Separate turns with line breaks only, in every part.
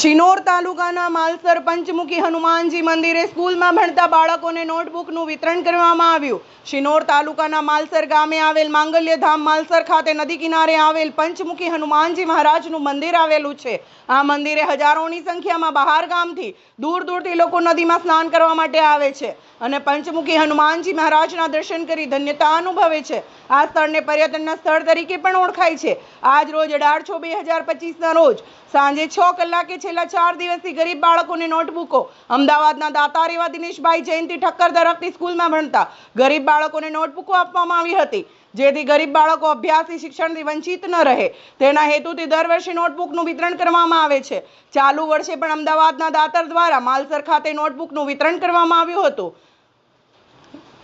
શિનોર તાલુકાના માલસર પંચમુખી હનુમાનજી મંદિરે સ્કૂલમાં ભણતા બાળકોને નોટબુકનું વિતરણ કરવામાં આવ્યું। શિનોર તાલુકાના માલસર ગામે આવેલ માંગલ્યધામ માલસર ખાતે નદી કિનારે આવેલ પંચમુખી હનુમાનજી મહારાજનું મંદિર આવેલું છે। આ મંદિરે હજારોની સંખ્યામાં બહાર ગામથી દૂર દૂરથી લોકો નદીમાં સ્નાન કરવા માટે આવે છે અને પંચમુખી હનુમાનજી મહારાજના દર્શન કરી ધન્યતા અનુભવે છે। આ સ્થળને પર્યટનના સ્થળ તરીકે પણ ઓળખાય છે। આજ રોજ 18/6/2025ના રોજ સાંજે 6 કલાકે છેલ્લા 4 દિવસથી ગરીબ બાળકોને નોટબુકો અમદાવાદના દાતાર એવા દિનેશભાઈ જયંતિ ઠક્કર તરફથી સ્કૂલમાં ભણતા ગરીબ બાળકોને નોટબુકો આપવામાં આવી હતી, જેથી ગરીબ બાળકો અભ્યાસી શિક્ષણથી વંચિત ન રહે તેના હેતુથી દર વર્ષે નોટબુકનું વિતરણ કરવામાં આવે છે। ચાલુ વર્ષે પણ અમદાવાદના દાતાર દ્વારા માલસર ખાતે નોટબુકનું વિતરણ કરવામાં આવ્યું હતું।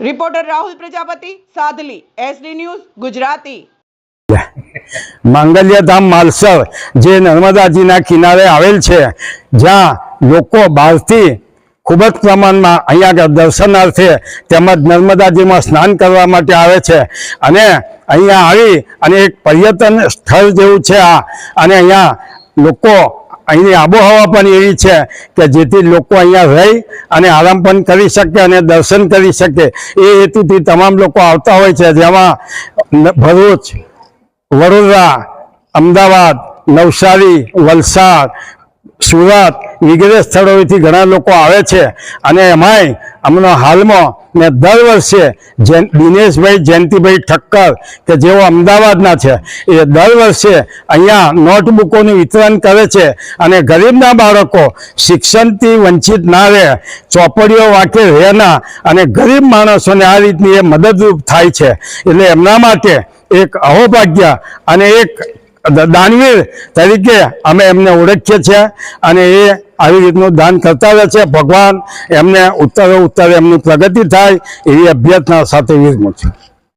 Reporter Rahul Prajapati, Sadhli, SD news, Gujarati.
માંગલ્યધામ Malsar જે નર્મદાજીના કિનારે આવેલ છે, જ્યાં લોકો બહારથી ખૂબ જ પ્રમાણમાં અહીંયા દર્શનાર્થે તેમજ નર્મદાજીમાં સ્નાન કરવા માટે આવે છે અને અહીંયા આવી અને એક પર્યટન સ્થળ જેવું છે આ, અને અહીંયા લોકો અહીંની આબોહવા પણ એવી છે કે જેથી લોકો અહીંયા રહી અને આરામ પણ કરી શકે અને દર્શન કરી શકે એ હેતુથી તમામ લોકો આવતા હોય છે, જેમાં ભરૂચ, વડોદરા, અમદાવાદ, નવસારી, વલસાડ, સુરત વગેરે સ્થળોએથી ઘણા લોકો આવે છે અને એમાંય હમણાં હાલમાં ને દર વર્ષે દિનેશભાઈ જયંતિભાઈ ઠક્કર કે જેઓ અમદાવાદના છે, એ દર વર્ષે અહીંયા નોટબુકોનું વિતરણ કરે છે અને ગરીબના બાળકો શિક્ષણથી વંચિત ના રહે, ચોપડીઓ વાંકે રહે ના, અને ગરીબ માણસોને આ રીતની એ મદદરૂપ થાય છે। એટલે એમના માટે એક અહોભાગ્ય અને એક દાનવીર તરીકે અમે એમને ઓળખીએ છીએ અને એ આવી રીતનું દાન કરતા રહે છે। ભગવાન એમને ઉત્તરે ઉત્તર એમની પ્રગતિ થાય એવી અભ્યર્થના સાથે વિરમું છું।